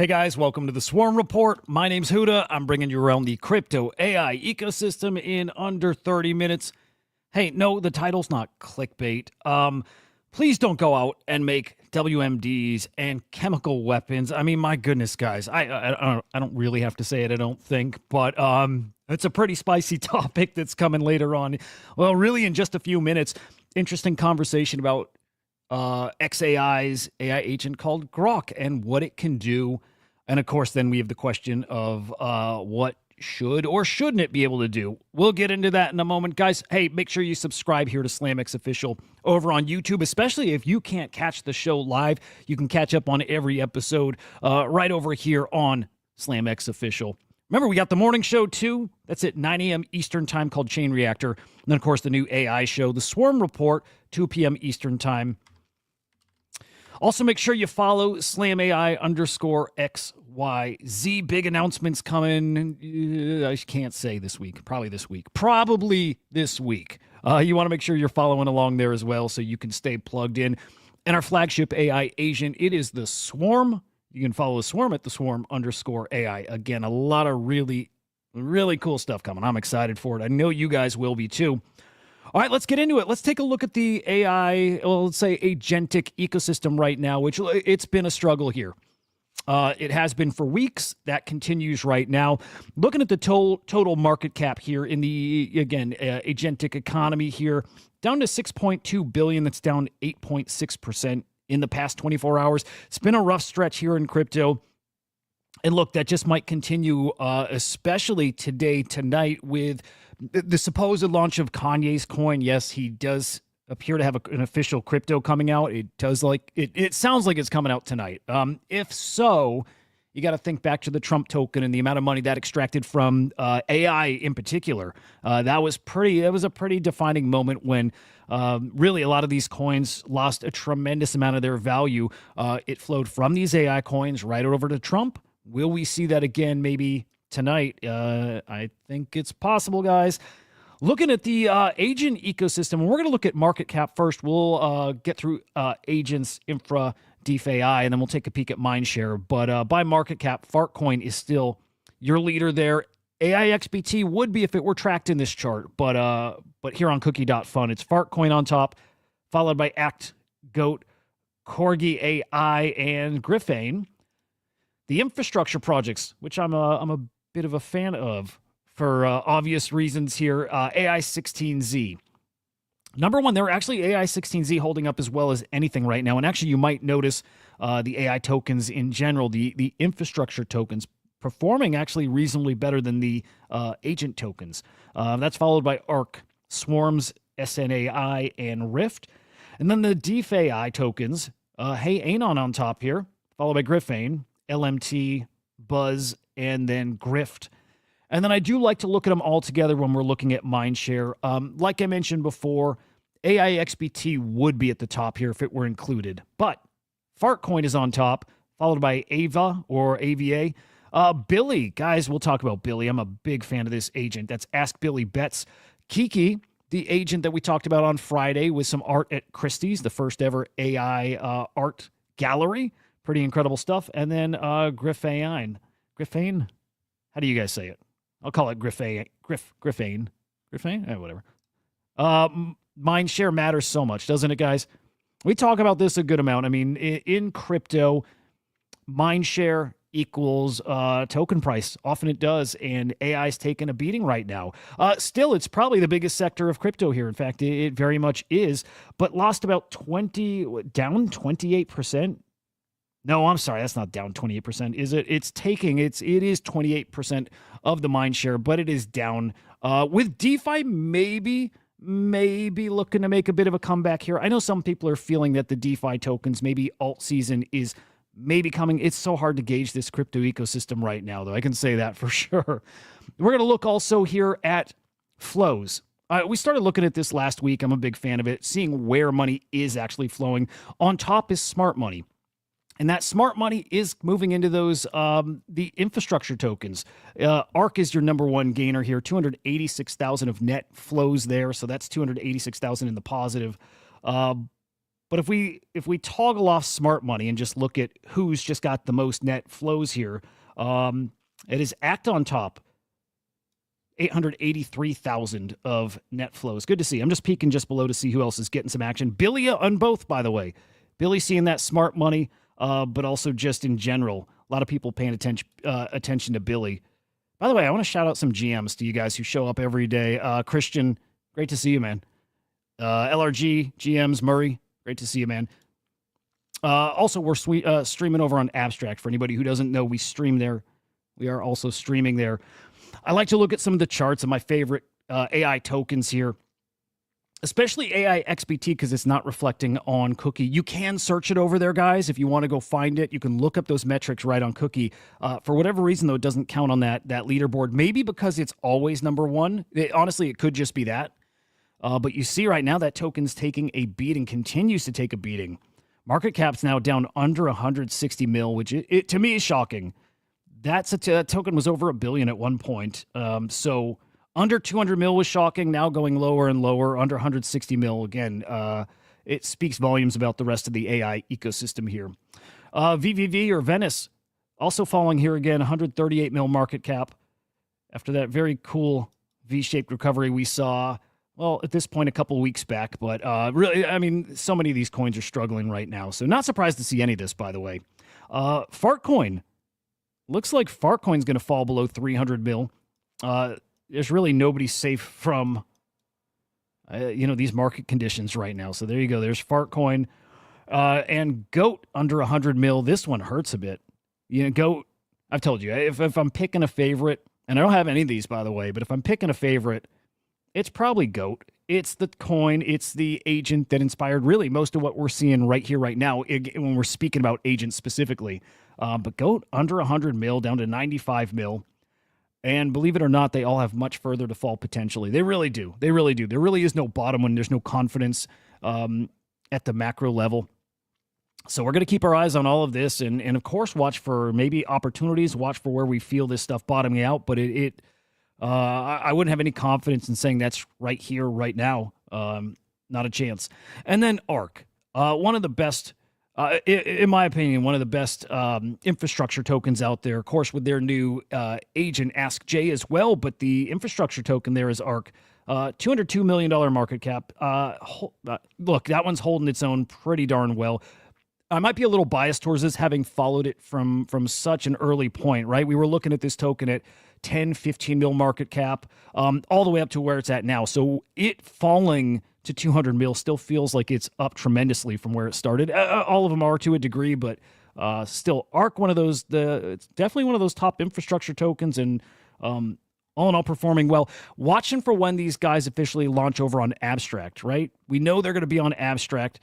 Hey guys, welcome to the Swarm Report. My name's Hudah. I'm bringing you around the crypto AI ecosystem in under 30 minutes. Hey, no, the title's not clickbait. Please don't go out and make WMDs and chemical weapons. I mean, my goodness, guys, I don't really have to say it, I don't think, but it's a pretty spicy topic that's coming later on. Well, really, in just a few minutes, interesting conversation about XAI's AI agent called Grok and what it can do. And of course, then we have the question of what should or shouldn't it be able to do. We'll get into that in a moment. Guys, hey, make sure you subscribe here to SlamX Official over on YouTube, especially if you can't catch the show live. You can catch up on every episode right over here on SlamX Official. Remember, we got the morning show, too. That's at 9 a.m. Eastern Time, called Chain Reactor. And then, of course, the new AI show, The Swarm Report, 2 p.m. Eastern Time. Also, make sure you follow SlamAI_XYZ. Big announcements coming. I can't say this week. Probably this week. You want to make sure you're following along there as well so you can stay plugged in. And our flagship AI agent, it is the Swarm. You can follow the Swarm at the Swarm_AI. Again, a lot of really, really cool stuff coming. I'm excited for it. I know you guys will be too. All right, let's get into it. Let's take a look at the AI, well, let's say agentic ecosystem right now, which it's been a struggle here. It has been for weeks. That continues right now. Looking at the total market cap here in the, again, agentic economy here, down to $6.2 billion. That's down 8.6% in the past 24 hours. It's been a rough stretch here in crypto. And look, that just might continue, especially tonight, with the supposed launch of Kanye's coin. Yes, he does appear to have an official crypto coming out. It sounds like it's coming out tonight. If so, you got to think back to the Trump token and the amount of money that extracted from AI in particular. That was a pretty defining moment when really a lot of these coins lost a tremendous amount of their value. It flowed from these AI coins right over to Trump. Will we see that again maybe tonight? I think it's possible, guys. Looking at the agent ecosystem, and we're going to look at market cap first. We'll get through agents, infra, DeFi, and then we'll take a peek at mindshare. But by market cap, Fartcoin is still your leader there. AIXBT would be if it were tracked in this chart, but here on Cookie.fun, it's Fartcoin on top, followed by Act, Goat, Corgi AI, and Griffane. The infrastructure projects, which I'm a bit of a fan of for obvious reasons here, AI16Z. Number one, they're actually AI16Z holding up as well as anything right now. And actually, you might notice the AI tokens in general, the infrastructure tokens, performing actually reasonably better than the agent tokens. That's followed by ARC, Swarms, SNAI, and Rift. And then the DeFi tokens, hey, Anon on top here, followed by Griffane, LMT, Buzz, and then Grift. And then I do like to look at them all together when we're looking at mindshare. Like I mentioned before, AIXBT would be at the top here if it were included. But Fartcoin is on top, followed by Ava or AVA. Billy, guys, we'll talk about Billy. I'm a big fan of this agent. That's Ask Billy Bets. Kiki, the agent that we talked about on Friday with some art at Christie's, the first ever AI art gallery. Pretty incredible stuff. And then Griffane. Griffane? How do you guys say it? I'll call it Griffane. Griffane? Whatever. Mindshare matters so much, doesn't it, guys? We talk about this a good amount. I mean, in crypto, mindshare equals token price. Often it does, and AI's taking a beating right now. Still, it's probably the biggest sector of crypto here. In fact, it very much is, but lost about down 28%. No, I'm sorry, that's not down 28%, is it? It is 28% of the mindshare, but it is down. With DeFi, maybe looking to make a bit of a comeback here. I know some people are feeling that the DeFi tokens, maybe alt season is maybe coming. It's so hard to gauge this crypto ecosystem right now, though. I can say that for sure. We're going to look also here at flows. We started looking at this last week. I'm a big fan of it, seeing where money is actually flowing. On top is smart money. And that smart money is moving into those, the infrastructure tokens. ARC is your number one gainer here, 286,000 of net flows there. So that's 286,000 in the positive. But if we toggle off smart money and just look at who's just got the most net flows here, it is Act on top, 883,000 of net flows. Good to see. I'm just peeking just below to see who else is getting some action. Billy on both, by the way. Billy seeing that smart money, but also just in general, a lot of people paying attention to Billy. By the way, I want to shout out some GMs to you guys who show up every day. Christian, great to see you, man. LRG, GMs, Murray, great to see you, man. Also, we're streaming over on Abstract. For anybody who doesn't know, we stream there. We are also streaming there. I like to look at some of the charts of my favorite AI tokens here, especially AI XBT, because it's not reflecting on Cookie. You can search it over there, guys. If you want to go find it, you can look up those metrics right on Cookie. For whatever reason, though, it doesn't count on that leaderboard. Maybe because it's always number one. Honestly, it could just be that. But you see right now that token's taking a beating, continues to take a beating. Market cap's now down under 160 mil, which to me is shocking. That token was over $1 billion at one point. So under 200 mil was shocking, now going lower and lower, under 160 mil. Again, it speaks volumes about the rest of the AI ecosystem here. VVV or Venice also falling here again, 138 mil market cap. After that very cool V-shaped recovery we saw, well, at this point, a couple of weeks back. But really, I mean, so many of these coins are struggling right now. So not surprised to see any of this, by the way. Fartcoin. Looks like Fartcoin's going to fall below 300 mil. There's really nobody safe from, these market conditions right now. So there you go. There's Fartcoin. And GOAT under 100 mil. This one hurts a bit. GOAT, I've told you, if I'm picking a favorite, and I don't have any of these, by the way, but if I'm picking a favorite, it's probably GOAT. It's the coin. It's the agent that inspired really most of what we're seeing right here, right now, when we're speaking about agents specifically. But GOAT under 100 mil, down to 95 mil. And believe it or not, they all have much further to fall potentially. They really do. They really do. There really is no bottom when there's no confidence at the macro level. So we're going to keep our eyes on all of this and of course, watch for maybe opportunities, watch for where we feel this stuff bottoming out. But I wouldn't have any confidence in saying that's right here, right now. Not a chance. And then ARK, one of the best, in my opinion, one of the best infrastructure tokens out there. Of course, with their new agent, Ask Jay, as well. But the infrastructure token there is ARK. $202 million market cap. Look, that one's holding its own pretty darn well. I might be a little biased towards this, having followed it from such an early point, right? We were looking at this token at 10, 15 mil market cap, all the way up to where it's at now. So it falling to 200 mil still feels like it's up tremendously from where it started. All of them are to a degree, but still, ARK, it's definitely one of those top infrastructure tokens, and all in all, performing well. Watching for when these guys officially launch over on Abstract, right? We know they're going to be on Abstract.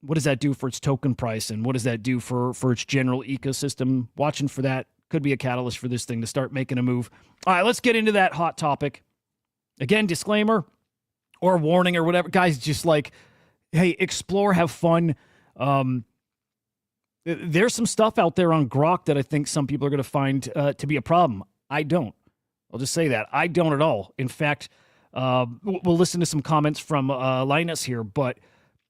What does that do for its token price, and what does that do for its general ecosystem? Watching for that could be a catalyst for this thing to start making a move. All right, let's get into that hot topic. Again, disclaimer or warning or whatever. Guys, just like, hey, explore, have fun. There's some stuff out there on Grok that I think some people are going to find to be a problem. I don't. I'll just say that. I don't at all. In fact, we'll listen to some comments from Linus here, but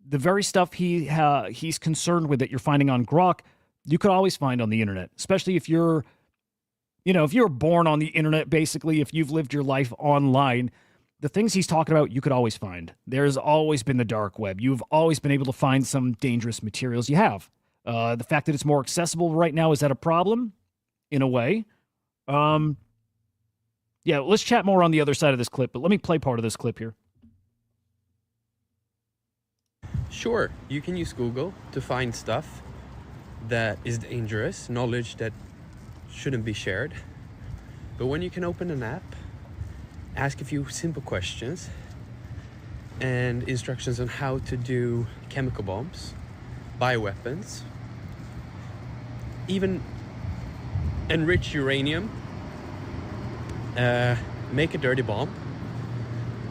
the very stuff he's concerned with that you're finding on Grok, you could always find on the internet, especially if you're born on the internet, basically, if you've lived your life online. The things he's talking about, you could always find. There's always been the dark web. You've always been able to find some dangerous materials. You have. The fact that it's more accessible right now, is that a problem? In a way. Yeah, let's chat more on the other side of this clip, but let me play part of this clip here. Sure, you can use Google to find stuff that is dangerous, knowledge that shouldn't be shared. But when you can open an app, ask a few simple questions and instructions on how to do chemical bombs, bioweapons, even enrich uranium, make a dirty bomb,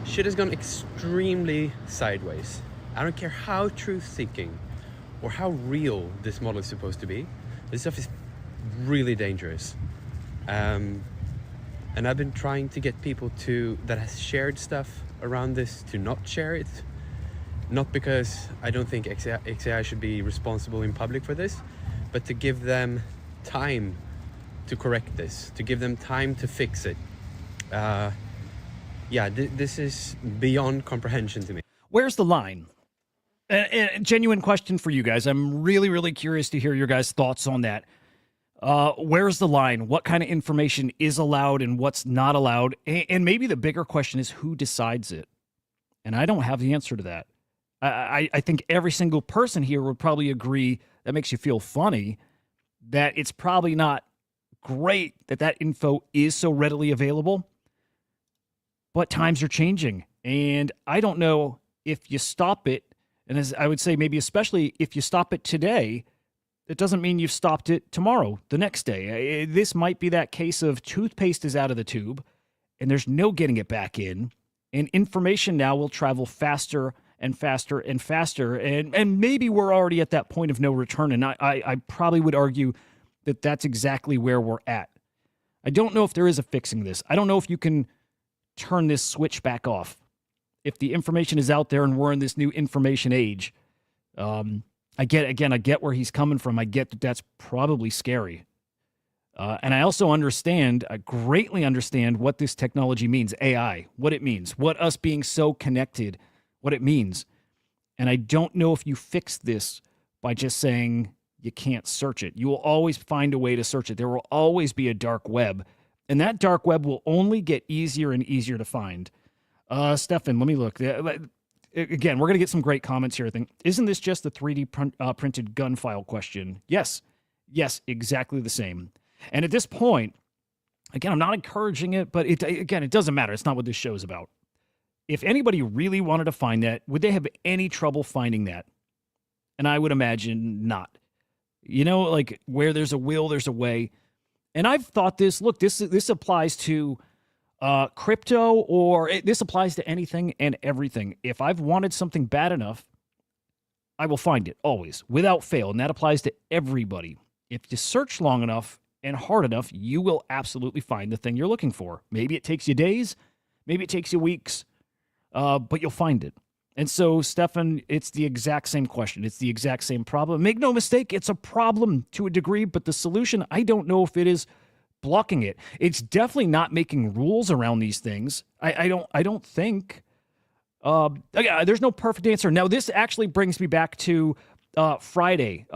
shit has gone extremely sideways. I don't care how truth-seeking or how real this model is supposed to be. This stuff is really dangerous. And I've been trying to get people that has shared stuff around this to not share it. Not because I don't think XAI should be responsible in public for this, but to give them time to correct this, to give them time to fix it. This is beyond comprehension to me. Where's the line? A genuine question for you guys. I'm really, really curious to hear your guys' thoughts on that. Where's the line? What kind of information is allowed and what's not allowed? And maybe the bigger question is who decides it? And I don't have the answer to that. I think every single person here would probably agree, that makes you feel funny, that it's probably not great that that info is so readily available. But times are changing. And I don't know if you stop it, and as I would say, maybe especially if you stop it today, it doesn't mean you've stopped it tomorrow, the next day. This might be that case of toothpaste is out of the tube, and there's no getting it back in. And information now will travel faster and faster and faster. And maybe we're already at that point of no return. And I probably would argue that that's exactly where we're at. I don't know if there is a fixing this. I don't know if you can turn this switch back off. If the information is out there and we're in this new information age, I get where he's coming from. I get that that's probably scary. And I also greatly understand what this technology means, AI, what it means, what us being so connected, what it means. And I don't know if you fix this by just saying you can't search it. You will always find a way to search it. There will always be a dark web. And that dark web will only get easier and easier to find. Stefan, let me look. Again, we're going to get some great comments here, I think. Isn't this just the 3D printed gun file question? Yes. Yes, exactly the same. And at this point, again, I'm not encouraging it, but it doesn't matter. It's not what this show is about. If anybody really wanted to find that, would they have any trouble finding that? And I would imagine not. You know, like where there's a will, there's a way. And I've thought this, look, this applies to crypto, or this applies to anything and everything. If I've wanted something bad enough, I will find it always, without fail. And that applies to everybody. If you search long enough and hard enough, you will absolutely find the thing you're looking for. Maybe it takes you days, maybe it takes you weeks, but you'll find it. And so, Stefan, it's the exact same question. It's the exact same problem. Make no mistake, it's a problem to a degree, but the solution, I don't know if it is blocking it. It's definitely not making rules around these things. I don't think. There's no perfect answer. Now, this actually brings me back to Thursday,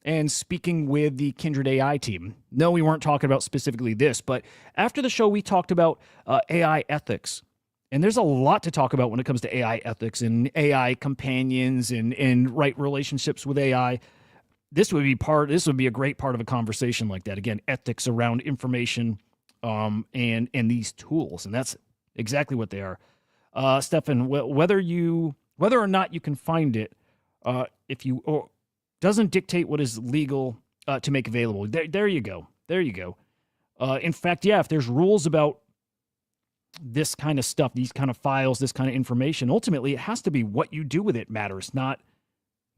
and speaking with the Kindred AI team. No, we weren't talking about specifically this, but after the show, we talked about AI ethics. And there's a lot to talk about when it comes to AI ethics and AI companions and right relationships with AI. This would be a great part of a conversation like that. Again, ethics around information and these tools. And that's exactly what they are. Stefan, whether or not you can find it, doesn't dictate what is legal to make available. There you go. There you go. In fact, yeah, if there's rules about this kind of stuff, these kind of files, this kind of information, ultimately it has to be what you do with it matters, not,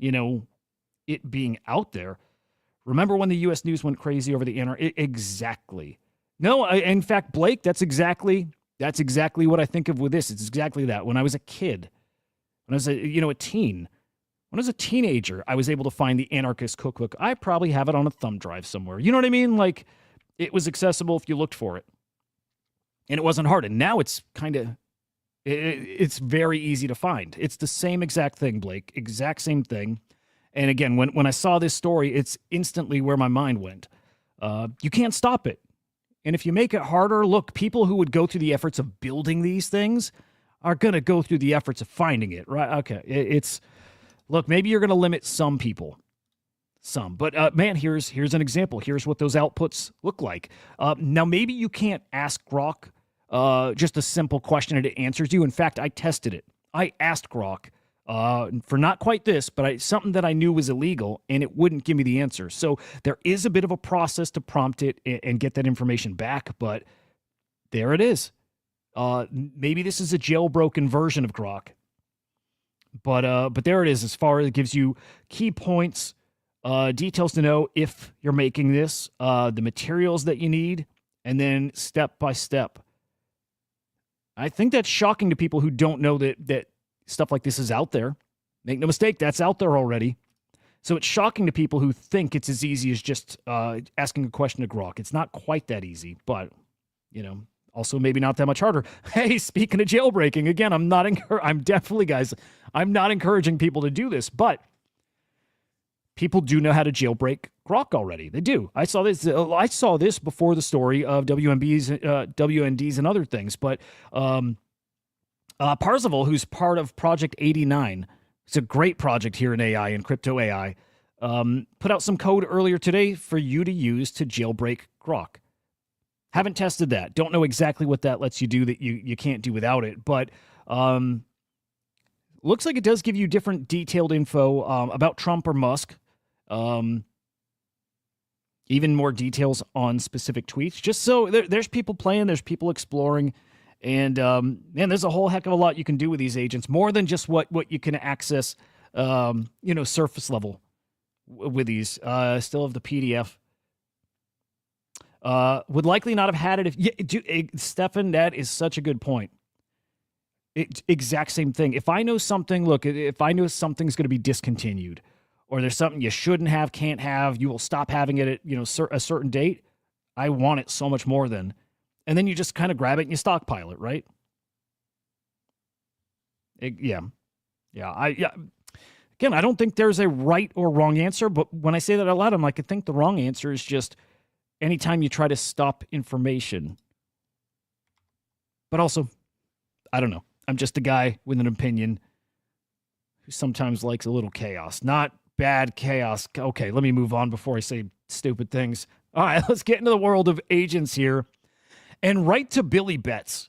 it being out there. Remember when the U.S. News went crazy over the internet? Exactly. No, in fact, Blake, that's exactly what I think of with this. It's exactly that. When I was a kid, when I was a teen, when I was a teenager, I was able to find the Anarchist Cookbook. I probably have it on a thumb drive somewhere. You know what I mean? Like, it was accessible if you looked for it. And it wasn't hard. And now it's it's very easy to find. It's the same exact thing, Blake. Exact same thing. And again, when I saw this story, it's instantly where my mind went. You can't stop it. And if you make it harder, look, people who would go through the efforts of building these things are going to go through the efforts of finding it, right? Okay, look, maybe you're going to limit some people. But man, here's an example. Here's what those outputs look like. Now, maybe you can't ask Grok just a simple question and it answers you. In fact, I tested it. I asked Grok for not quite this, but something that I knew was illegal, and it wouldn't give me the answer. So there is a bit of a process to prompt it and get that information back, but there it is. Maybe this is a jailbroken version of Grok, but there it is. As far as it gives you key points, details to know if you're making this, the materials that you need, and then step by step. I think that's shocking to people who don't know that stuff like this is out there. Make no mistake, that's out there already. So it's shocking to people who think it's as easy as just asking a question to Grok. It's not quite that easy, but, also maybe not that much harder. Hey, speaking of jailbreaking, again, I'm not encouraging people to do this, but people do know how to jailbreak Grok already. They do. I saw this before the story of WMDs and other things, but Parzival, who's part of Project 89, it's a great project here in AI and crypto AI, put out some code earlier today for you to use to jailbreak Grok. Haven't tested that. Don't know exactly what that lets you do that you can't do without it, but looks like it does give you different detailed info about Trump or Musk. Even more details on specific tweets. Just so there's people playing, there's people exploring, and man, there's a whole heck of a lot you can do with these agents, more than just what you can access, surface level with these. Still have the PDF. Would likely not have had it if Stefan, that is such a good point. Exact same thing. If I know something, if I know something's going to be discontinued, or there's something you shouldn't have, can't have, you will stop having it at a certain date, I want it so much more than. And then you just kind of grab it and you stockpile it, right? Again, I don't think there's a right or wrong answer, but when I say that out loud, I'm like, I think the wrong answer is just anytime you try to stop information. But also, I don't know. I'm just a guy with an opinion who sometimes likes a little chaos. Not bad chaos. Okay, let me move on before I say stupid things. All right, let's get into the world of agents here. And right to Billy Betts,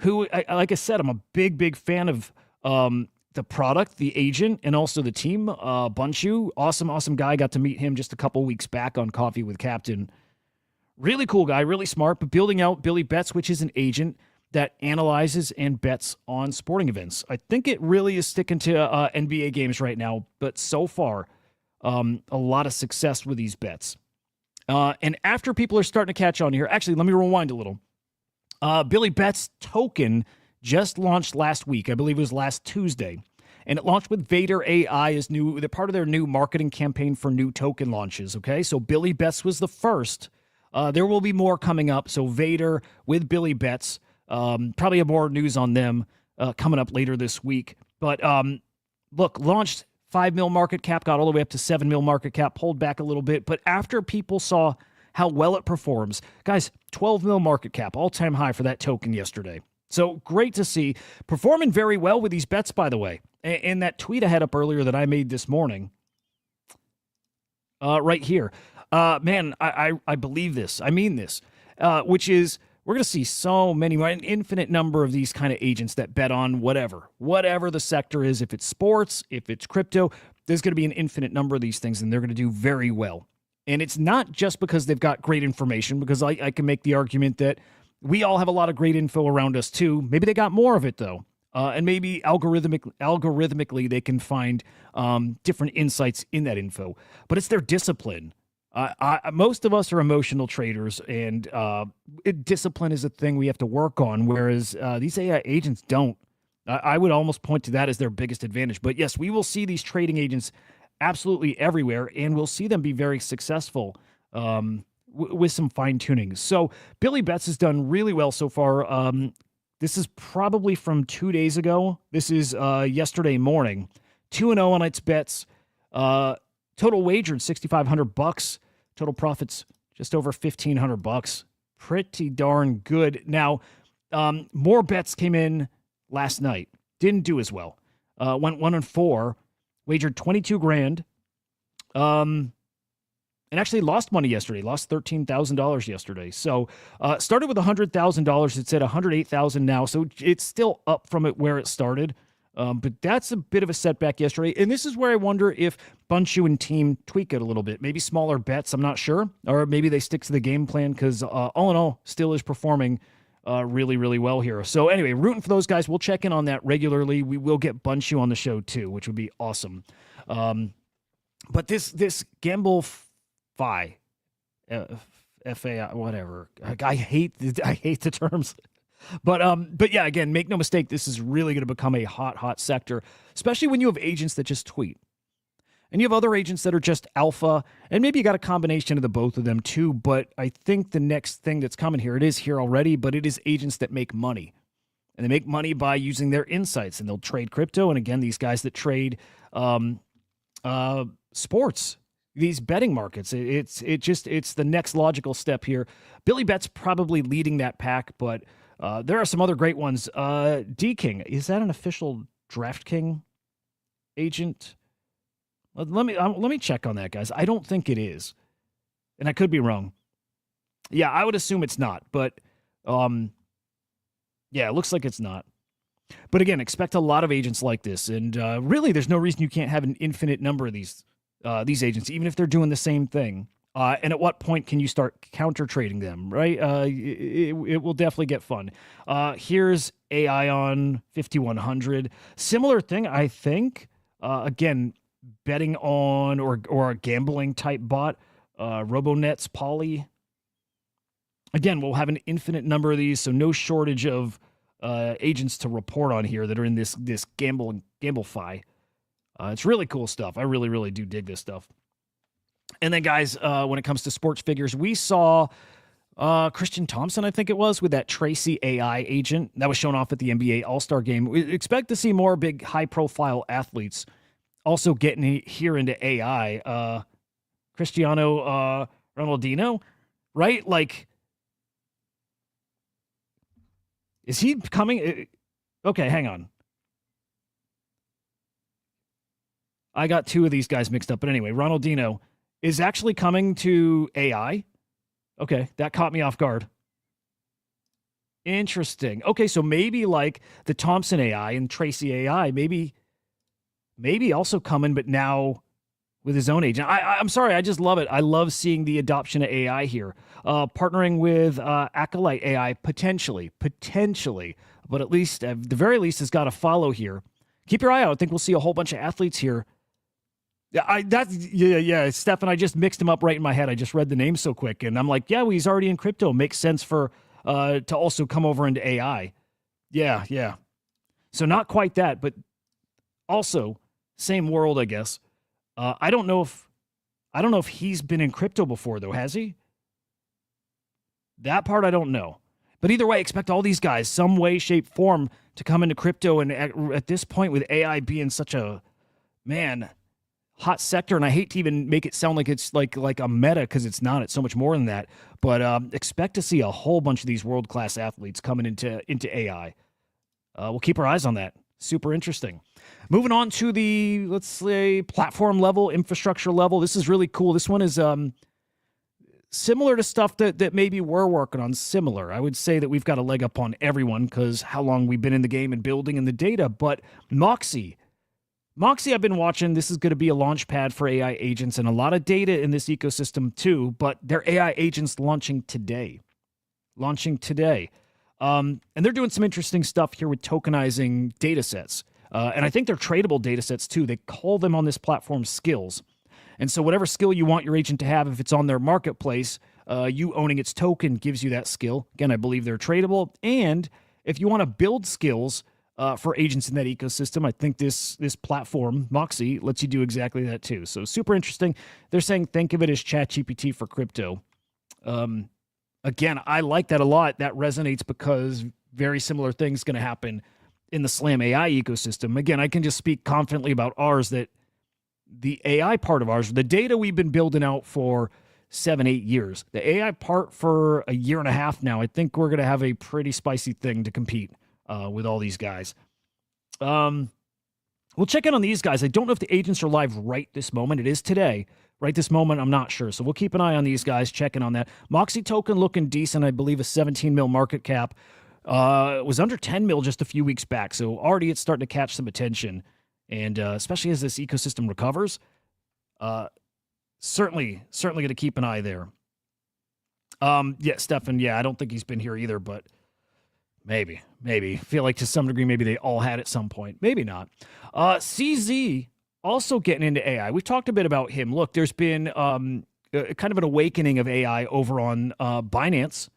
who, like I said, I'm a big fan of the product, the agent, and also the team. Bunshu, awesome guy. Got to meet him just a couple weeks back on Coffee with Captain. Really cool guy, really smart, but building out Billy Betts, which is an agent that analyzes and bets on sporting events. I think it really is sticking to NBA games right now, but so far, a lot of success with these bets. And after people are starting to catch on here, actually, let me rewind a little. Billy Betts token just launched last week. I believe it was last Tuesday. And it launched with Vader AI as they're part of their new marketing campaign for new token launches, okay? So Billy Betts was the first. There will be more coming up. So Vader with Billy Betts. Probably have more news on them coming up later this week. But look, launched 5 mil market cap, got all the way up to 7 mil market cap, pulled back a little bit. But after people saw how well it performs, guys, 12 mil market cap, all-time high for that token yesterday. So great to see. Performing very well with these bets, by the way. And that tweet I had up earlier that I made this morning, right here. Man, I believe this. I mean this, which is we're going to see so many, an infinite number of these kind of agents that bet on whatever the sector is. If it's sports, if it's crypto, there's going to be an infinite number of these things, and they're going to do very well. And it's not just because they've got great information, because I can make the argument that we all have a lot of great info around us too. Maybe they got more of it though. And maybe algorithmically they can find different insights in that info. But it's their discipline. Most of us are emotional traders, and discipline is a thing we have to work on, whereas these AI agents don't. I would almost point to that as their biggest advantage. But yes, we will see these trading agents absolutely everywhere, and we'll see them be very successful with some fine-tuning. So Billy Betts has done really well so far. This is probably from 2 days ago. This is yesterday morning. 2-0 on its bets. Total wagered $6,500. Total profits just over $1,500. Pretty darn good. Now, more bets came in last night. Didn't do as well. Went 1-4. Wagered 22 grand. And actually lost money yesterday. Lost $13,000 yesterday. So started with $100,000. It's at $108,000 now. So it's still up from it where it started. But that's a bit of a setback yesterday. And this is where I wonder if Bunshu and team tweak it a little bit. Maybe smaller bets, I'm not sure. Or maybe they stick to the game plan, because all in all, still is performing really, really well here. So anyway, rooting for those guys. We'll check in on that regularly. We will get Bunshu on the show too, which would be awesome. But this Gamble Fi, FAI, whatever. I hate the terms. But yeah, again, make no mistake, this is really going to become a hot sector, especially when you have agents that just tweet. And you have other agents that are just alpha, and maybe you got a combination of the both of them too. But I think the next thing that's coming here, it is here already, but it is agents that make money. And they make money by using their insights, and they'll trade crypto. And again, these guys that trade sports, these betting markets, it's the next logical step here. Billy Bet's probably leading that pack, but there are some other great ones. D-King, is that an official DraftKings agent? Let me check on that, guys. I don't think it is, and I could be wrong. Yeah, I would assume it's not, but yeah, it looks like it's not. But again, expect a lot of agents like this, and really, there's no reason you can't have an infinite number of these agents, even if they're doing the same thing. And at what point can you start counter trading them? Right? It will definitely get fun. Here's AI on 5100. Similar thing, I think. Again, betting on or a gambling type bot. RoboNets Poly. Again, we'll have an infinite number of these, so no shortage of agents to report on here that are in this gamble-fi. It's really cool stuff. I really, really do dig this stuff. And then, guys, when it comes to sports figures, we saw Christian Thompson, I think it was, with that Tracy AI agent that was shown off at the NBA All-Star Game. We expect to see more big, high-profile athletes also getting here into AI. Cristiano Ronaldinho, right? Like, is he coming? Okay, hang on. I got two of these guys mixed up. But anyway, Ronaldinho is actually coming to AI. Okay, that caught me off guard. Interesting. Okay, so maybe like the Thompson AI and Tracy AI, maybe also coming, but now with his own agent. I'm sorry, I just love it. I love seeing the adoption of AI here. Partnering with Acolyte AI, potentially, but at least, at the very least, has got to follow here. Keep your eye out. I think we'll see a whole bunch of athletes here. Yeah, Stefan, I just mixed him up right in my head. I just read the name so quick, and I'm like, yeah, well, he's already in crypto. Makes sense for to also come over into AI. Yeah. So not quite that, but also same world, I guess. I don't know if he's been in crypto before, though, has he? That part I don't know. But either way, expect all these guys, some way, shape, form, to come into crypto. And at this point, with AI being such a, hot sector, and I hate to even make it sound like it's like a meta, because it's not. It's so much more than that. But expect to see a whole bunch of these world-class athletes coming into AI. We'll keep our eyes on that. Super interesting. Moving on to the, let's say, platform level, infrastructure level. This is really cool. This one is similar to stuff that maybe we're working on. Similar. I would say that we've got a leg up on everyone because how long we've been in the game and building in the data. But Moxie, I've been watching. This is going to be a launch pad for AI agents and a lot of data in this ecosystem too. But their AI agents launching today. And they're doing some interesting stuff here with tokenizing data sets. And I think they're tradable data sets too. They call them on this platform skills. And so whatever skill you want your agent to have, if it's on their marketplace, you owning its token gives you that skill. Again, I believe they're tradable. And if you want to build skills for agents in that ecosystem, I think this platform, Moxie, lets you do exactly that too. So super interesting. They're saying think of it as ChatGPT for crypto. Again, I like that a lot. That resonates because very similar things going to happen in the SlamAI ecosystem. Again, I can just speak confidently about ours, that the AI part of ours, the data we've been building out for 7-8 years, the AI part for a year and a half now, I think we're going to have a pretty spicy thing to compete with all these guys. We'll check in on these guys. I don't know if the agents are live right this moment. It is today. Right this moment, I'm not sure. So we'll keep an eye on these guys, checking on that. Moxie token looking decent. I believe a 17 mil market cap. It was under 10 mil just a few weeks back. So already it's starting to catch some attention. And especially as this ecosystem recovers, certainly going to keep an eye there. Yeah, Stefan, I don't think he's been here either, but maybe. Feel like to some degree, maybe they all had at some point. Maybe not. CZ also getting into AI. We've talked a bit about him. Look, there's been kind of an awakening of AI over on Binance.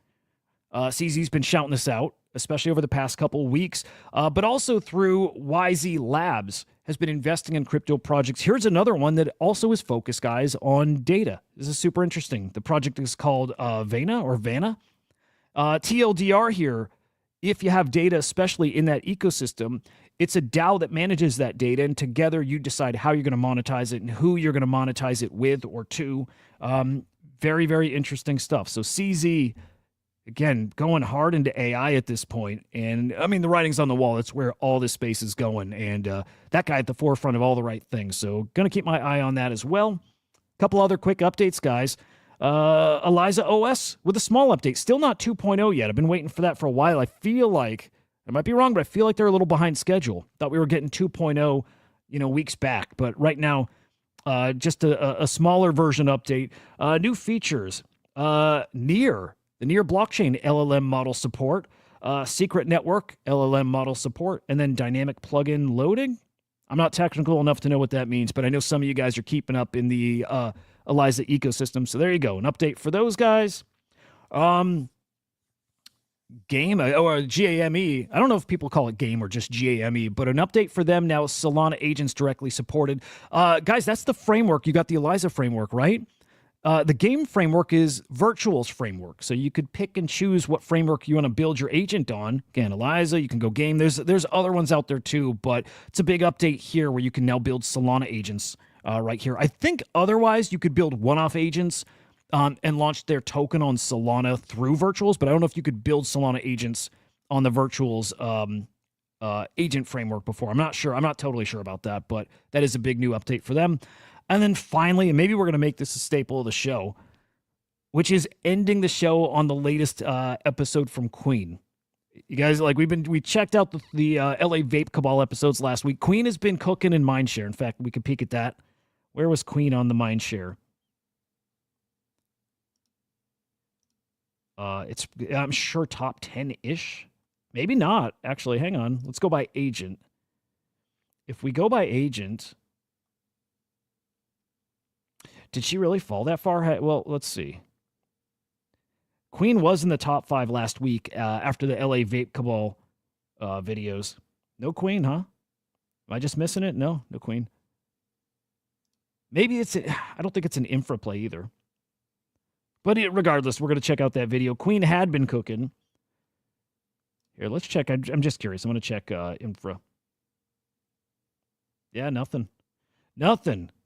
CZ's been shouting this out. especially over the past couple weeks, but also through YZ Labs has been investing in crypto projects. Here's another one that also is focused, guys, on data. This is super interesting. The project is called Vanna. TLDR here, if you have data, especially in that ecosystem, it's a DAO that manages that data, and together you decide how you're going to monetize it and who you're going to monetize it with or to. Very, very interesting stuff. So CZ, again, going hard into AI at this point. And I mean, the writing's on the wall. It's where all this space is going. And that guy at the forefront of all the right things. So going to keep my eye on that as well. A couple other quick updates, guys. Eliza OS with a small update. Still not 2.0 yet. I've been waiting for that for a while. I feel like, I might be wrong, but I feel like they're a little behind schedule. Thought we were getting 2.0, weeks back. But right now, just a smaller version update. New features. The Near blockchain LLM model support. Secret network LLM model support. And then dynamic plugin loading. I'm not technical enough to know what that means, but I know some of you guys are keeping up in the Eliza ecosystem. So there you go. An update for those guys. Game or GAME. I don't know if people call it game or just GAME, but an update for them now. Solana agents directly supported. Guys, that's the framework. You got the Eliza framework, right? The game framework is Virtual's framework. So you could pick and choose what framework you want to build your agent on. Again, Eliza, you can go game. There's other ones out there too, but it's a big update here where you can now build Solana agents right here. I think otherwise you could build one-off agents and launch their token on Solana through Virtuals, but I don't know if you could build Solana agents on the Virtuals agent framework before. I'm not sure. I'm not totally sure about that, but that is a big new update for them. And then finally, and maybe we're going to make this a staple of the show, which is ending the show on the latest episode from Queen. You guys, like we checked out the LA Vape Cabal episodes last week. Queen has been cooking in Mindshare. In fact, we could peek at that. Where was Queen on the Mindshare? It's, I'm sure, top 10-ish. Maybe not, actually. Hang on. Let's go by agent. If we go by agent, did she really fall that far? Well, let's see. Queen was in the top 5 last week after the LA Vape Cabal videos. No Queen, huh? Am I just missing it? No Queen. Maybe it's, I don't think it's an infra play either. But regardless, we're going to check out that video. Queen had been cooking. Here, let's check. I'm just curious. I'm going to check infra. Yeah, nothing.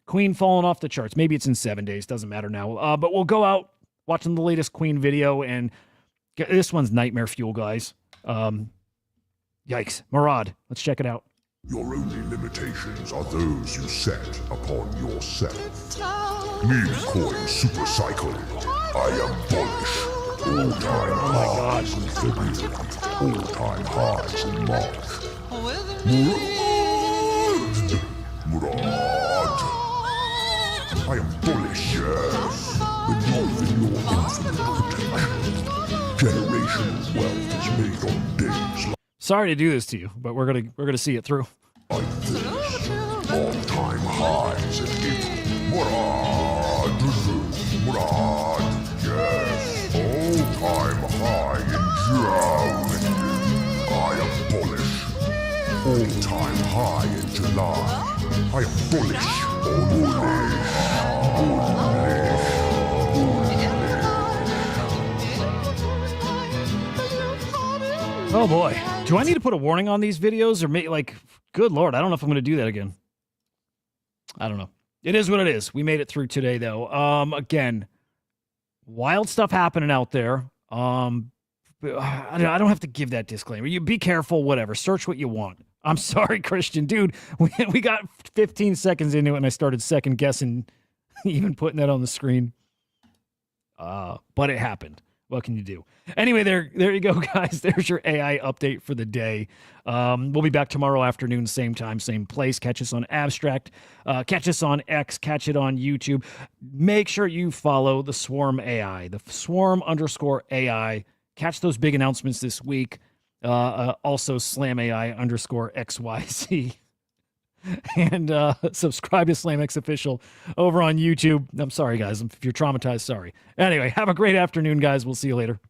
Queen falling off the charts. Maybe it's in 7 days. Doesn't matter now. But we'll go out watching the latest Queen video. And this one's nightmare fuel, guys. Yikes. Murad, let's check it out. Your only limitations are those you set upon yourself. Meme coin super cycle. I abolish all-time highs in February, all-time highs in March. Murad. I abolish, yes, but not in your infinite protection. Generational wealth is made on days like Sorry to do this to you, but we're gonna see it through. this. All-time highs in April. Murad, yes, all-time high in June. I abolish all-time high in July. I abolish Oh boy. Do I need to put a warning on these videos or good Lord, I don't know if I'm going to do that again. I don't know. It is what it is. We made it through today though. Again, wild stuff happening out there. I don't have to give that disclaimer. You be careful, whatever. Search what you want. I'm sorry, Christian. Dude, we got 15 seconds into it and I started second guessing even putting that on the screen. But it happened. What can you do? Anyway, there you go, guys. There's your AI update for the day. We'll be back tomorrow afternoon, same time, same place. Catch us on Abstract. Catch us on X. Catch it on YouTube. Make sure you follow the Swarm AI, the Swarm_AI. Catch those big announcements this week. Also, SlamAI _XYZ. And subscribe to SlamX Official over on YouTube. I'm sorry, guys. If you're traumatized, sorry. Anyway, have a great afternoon, guys. We'll see you later.